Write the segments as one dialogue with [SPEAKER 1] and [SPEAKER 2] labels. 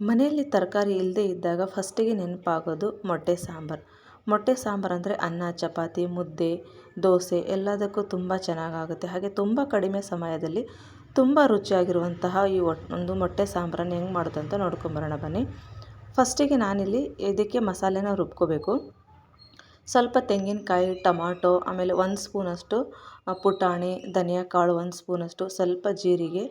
[SPEAKER 1] ಮನೆಯಲ್ಲಿ ತರಕಾರಿ ಇಲ್ಲದೇ ಇದ್ದಾಗ ಫಸ್ಟಿಗೆ ನೆನಪಾಗೋದು ಮೊಟ್ಟೆ ಸಾಂಬಾರು. ಮೊಟ್ಟೆ ಸಾಂಬಾರು ಅಂದರೆ ಅನ್ನ, ಚಪಾತಿ, ಮುದ್ದೆ, ದೋಸೆ ಎಲ್ಲದಕ್ಕೂ ತುಂಬ ಚೆನ್ನಾಗಾಗುತ್ತೆ. ಹಾಗೆ ತುಂಬ ಕಡಿಮೆ ಸಮಯದಲ್ಲಿ ತುಂಬ ರುಚಿಯಾಗಿರುವಂತಹ ಈ ಒಂದು ಮೊಟ್ಟೆ ಸಾಂಬಾರನ್ನು ಹೆಂಗೆ ಮಾಡೋದು ಅಂತ ನೋಡ್ಕೊಂಬರೋಣ ಬನ್ನಿ. ಫಸ್ಟಿಗೆ ನಾನಿಲ್ಲಿ ಇದಕ್ಕೆ ಮಸಾಲೆನ ರುಬ್ಕೋಬೇಕು. ಸ್ವಲ್ಪ ತೆಂಗಿನಕಾಯಿ, ಟೊಮಾಟೊ, ಆಮೇಲೆ 1 ಸ್ಪೂನಷ್ಟು ಪುಟಾಣಿ, ಧನಿಯಾ ಕಾಳು 1 ಸ್ಪೂನಷ್ಟು, ಸ್ವಲ್ಪ ಜೀರಿಗೆ,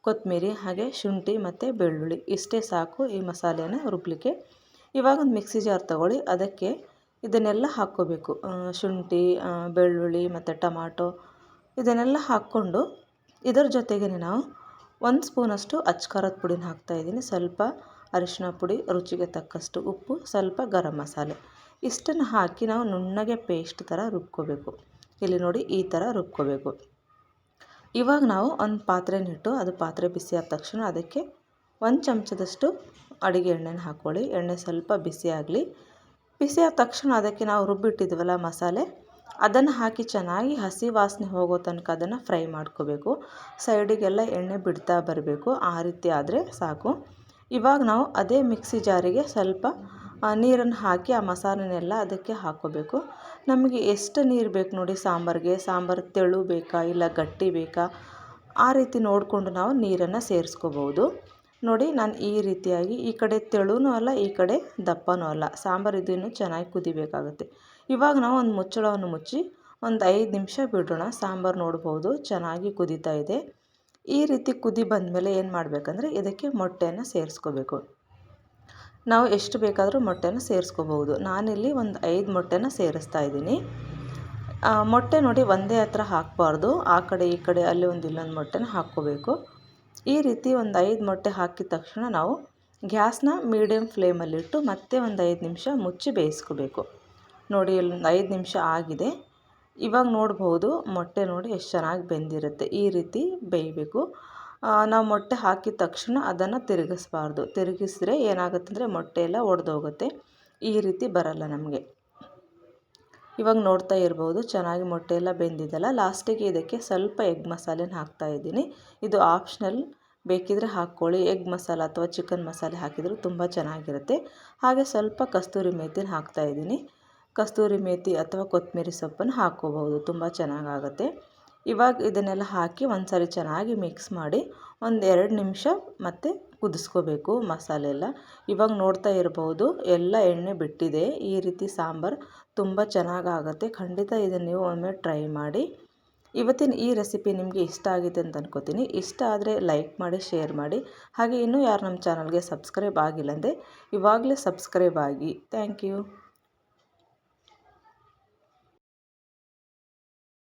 [SPEAKER 1] ಕೊತ್ತಂಬರಿ, ಹಾಗೆ ಶುಂಠಿ ಮತ್ತು ಬೆಳ್ಳುಳ್ಳಿ ಇಷ್ಟೇ ಸಾಕು ಈ ಮಸಾಲೆನ ರುಬ್ಬಲಿಕ್ಕೆ. ಇವಾಗ ಒಂದು ಮಿಕ್ಸಿ ಜಾರ್ ತೊಗೊಳ್ಳಿ, ಅದಕ್ಕೆ ಇದನ್ನೆಲ್ಲ ಹಾಕ್ಕೋಬೇಕು. ಶುಂಠಿ, ಬೆಳ್ಳುಳ್ಳಿ ಮತ್ತು ಟೊಮಾಟೊ ಇದನ್ನೆಲ್ಲ ಹಾಕ್ಕೊಂಡು ಇದರ ಜೊತೆಗೇ ನಾವು 1 ಸ್ಪೂನಷ್ಟು ಅಚ್ಕಾರದ ಪುಡಿನ ಹಾಕ್ತಾಯಿದ್ದೀನಿ. ಸ್ವಲ್ಪ ಅರಿಶಿನ ಪುಡಿ, ರುಚಿಗೆ ತಕ್ಕಷ್ಟು ಉಪ್ಪು, ಸ್ವಲ್ಪ ಗರಂ ಮಸಾಲೆ ಇಷ್ಟನ್ನು ಹಾಕಿ ನಾವು ನುಣ್ಣಗೆ ಪೇಸ್ಟ್ ಥರ ರುಬ್ಕೋಬೇಕು. ಇಲ್ಲಿ ನೋಡಿ ಈ ಥರ ರುಬ್ಕೋಬೇಕು. ಇವಾಗ ನಾವು ಒಂದು ಪಾತ್ರೆನಿಟ್ಟು ಅದು ಪಾತ್ರೆ ಬಿಸಿ ಆದ ತಕ್ಷಣ ಅದಕ್ಕೆ 1 ಚಮಚದಷ್ಟು ಅಡುಗೆ ಎಣ್ಣೆನ ಹಾಕ್ಕೊಳ್ಳಿ. ಎಣ್ಣೆ ಸ್ವಲ್ಪ ಬಿಸಿ ಆಗಲಿ. ಬಿಸಿ ಆದ ತಕ್ಷಣ ಅದಕ್ಕೆ ನಾವು ರುಬ್ಬಿಟ್ಟಿದ್ವಲ್ಲ ಮಸಾಲೆ, ಅದನ್ನು ಹಾಕಿ ಚೆನ್ನಾಗಿ ಹಸಿ ವಾಸನೆ ಹೋಗೋ ತನಕ ಅದನ್ನು ಫ್ರೈ ಮಾಡ್ಕೋಬೇಕು. ಸೈಡಿಗೆಲ್ಲ ಎಣ್ಣೆ ಬಿಡ್ತಾ ಬರಬೇಕು, ಆ ರೀತಿ ಆದರೆ ಸಾಕು. ಇವಾಗ ನಾವು ಅದೇ ಮಿಕ್ಸಿ ಜಾರಿಗೆ ಸ್ವಲ್ಪ ನೀರನ್ನು ಹಾಕಿ ಆ ಮಸಾಲೆನೆಲ್ಲ ಅದಕ್ಕೆ ಹಾಕ್ಕೋಬೇಕು. ನಮಗೆ ಎಷ್ಟು ನೀರು ಬೇಕು ನೋಡಿ ಸಾಂಬಾರಿಗೆ, ಸಾಂಬಾರು ತೆಳು ಬೇಕಾ ಇಲ್ಲ ಗಟ್ಟಿ ಬೇಕಾ ಆ ರೀತಿ ನೋಡಿಕೊಂಡು ನಾವು ನೀರನ್ನು ಸೇರಿಸ್ಕೋಬೋದು. ನೋಡಿ ನಾನು ಈ ರೀತಿಯಾಗಿ ಈ ಕಡೆ ತೆಳುನೂ ಅಲ್ಲ, ಈ ಕಡೆ ದಪ್ಪನೂ ಅಲ್ಲ, ಸಾಂಬಾರು ಇದನ್ನು ಚೆನ್ನಾಗಿ ಕುದಿಬೇಕಾಗುತ್ತೆ. ಇವಾಗ ನಾವು ಒಂದು ಮುಚ್ಚಳವನ್ನು ಮುಚ್ಚಿ ಒಂದು 5 ನಿಮಿಷ ಬಿಡೋಣ. ಸಾಂಬಾರು ನೋಡ್ಬೋದು ಚೆನ್ನಾಗಿ ಕುದೀತಾ ಇದೆ. ಈ ರೀತಿ ಕುದಿ ಬಂದಮೇಲೆ ಏನು ಮಾಡಬೇಕಂದ್ರೆ ಇದಕ್ಕೆ ಮೊಟ್ಟೆಯನ್ನು ಸೇರಿಸ್ಕೋಬೇಕು. ನಾವು ಎಷ್ಟು ಬೇಕಾದರೂ ಮೊಟ್ಟೆನ ಸೇರಿಸ್ಕೋಬಹುದು. ನಾನಿಲ್ಲಿ ಒಂದು 5 ಮೊಟ್ಟೆನ ಸೇರಿಸ್ತಾ ಇದ್ದೀನಿ. ಮೊಟ್ಟೆ ನೋಡಿ ಒಂದೇ ಹತ್ರ ಹಾಕಬಾರ್ದು, ಆ ಕಡೆ ಈ ಕಡೆ ಅಲ್ಲಿ ಒಂದು ಇಲ್ಲೊಂದು ಮೊಟ್ಟೆನ ಹಾಕ್ಕೋಬೇಕು. ಈ ರೀತಿ ಒಂದು 5 ಮೊಟ್ಟೆ ಹಾಕಿದ ತಕ್ಷಣ ನಾವು ಗ್ಯಾಸ್ನ ಮೀಡಿಯಮ್ ಫ್ಲೇಮಲ್ಲಿಟ್ಟು ಮತ್ತೆ ಒಂದು 5 ನಿಮಿಷ ಮುಚ್ಚಿ ಬೇಯಿಸ್ಕೋಬೇಕು. ನೋಡಿ ಇಲ್ಲಿ ಒಂದು 5 ನಿಮಿಷ ಆಗಿದೆ. ಇವಾಗ ನೋಡ್ಬೋದು ಮೊಟ್ಟೆ ನೋಡಿ ಎಷ್ಟು ಚೆನ್ನಾಗಿ ಬೆಂದಿರುತ್ತೆ. ಈ ರೀತಿ ಬೇಯಬೇಕು. ನಾವು ಮೊಟ್ಟೆ ಹಾಕಿದ ತಕ್ಷಣ ಅದನ್ನು ತಿರುಗಿಸ್ಬಾರ್ದು. ತಿರುಗಿಸಿದ್ರೆ ಏನಾಗುತ್ತೆ ಅಂದರೆ ಮೊಟ್ಟೆ ಎಲ್ಲ ಒಡೆದೋಗುತ್ತೆ. ಈ ರೀತಿ ಬರಲ್ಲ ನಮಗೆ. ಇವಾಗ ನೋಡ್ತಾ ಇರ್ಬೋದು ಚೆನ್ನಾಗಿ ಮೊಟ್ಟೆ ಎಲ್ಲ ಬೆಂದಿದ್ದಲ್ಲ. ಲಾಸ್ಟಿಗೆ ಇದಕ್ಕೆ ಸ್ವಲ್ಪ ಎಗ್ ಮಸಾಲೆನ ಹಾಕ್ತಾಯಿದ್ದೀನಿ. ಇದು ಆಪ್ಷನಲ್, ಬೇಕಿದ್ರೆ ಹಾಕ್ಕೊಳ್ಳಿ. ಎಗ್ ಮಸಾಲ ಅಥವಾ ಚಿಕನ್ ಮಸಾಲೆ ಹಾಕಿದರೂ ತುಂಬ ಚೆನ್ನಾಗಿರುತ್ತೆ. ಹಾಗೆ ಸ್ವಲ್ಪ ಕಸ್ತೂರಿ ಮೇಥಿನ ಹಾಕ್ತಾಯಿದ್ದೀನಿ. ಕಸ್ತೂರಿ ಮೇಥಿ ಅಥವಾ ಕೊತ್ತಂಬರಿ ಸೊಪ್ಪನ್ನು ಹಾಕ್ಕೋಬಹುದು, ತುಂಬ ಚೆನ್ನಾಗಾಗುತ್ತೆ. ಇವಾಗ ಇದನ್ನೆಲ್ಲ ಹಾಕಿ ಒಂದು ಸಾರಿ ಚೆನ್ನಾಗಿ ಮಿಕ್ಸ್ ಮಾಡಿ ಒಂದು 2 ನಿಮಿಷ ಮತ್ತೆ ಕುದಿಸ್ಕೋಬೇಕು ಮಸಾಲೆ ಎಲ್ಲ. ಇವಾಗ ನೋಡ್ತಾ ಇರ್ಬೋದು ಎಲ್ಲ ಎಣ್ಣೆ ಬಿಟ್ಟಿದೆ. ಈ ರೀತಿ ಸಾಂಬಾರು ತುಂಬ ಚೆನ್ನಾಗಾಗುತ್ತೆ. ಖಂಡಿತ ಇದನ್ನು ನೀವು ಒಮ್ಮೆ ಟ್ರೈ ಮಾಡಿ. ಇವತ್ತಿನ ಈ ರೆಸಿಪಿ ನಿಮಗೆ ಇಷ್ಟ ಆಗಿದೆ ಅಂತ ಅನ್ಕೋತೀನಿ. ಇಷ್ಟ ಆದರೆ ಲೈಕ್ ಮಾಡಿ, ಶೇರ್ ಮಾಡಿ. ಹಾಗೆ ಇನ್ನೂ ಯಾರು ನಮ್ಮ ಚಾನಲ್ಗೆ ಸಬ್ಸ್ಕ್ರೈಬ್ ಆಗಿಲ್ಲ ಅಂದರೆ ಇವಾಗಲೇ ಸಬ್ಸ್ಕ್ರೈಬ್ ಆಗಿ. Thank you.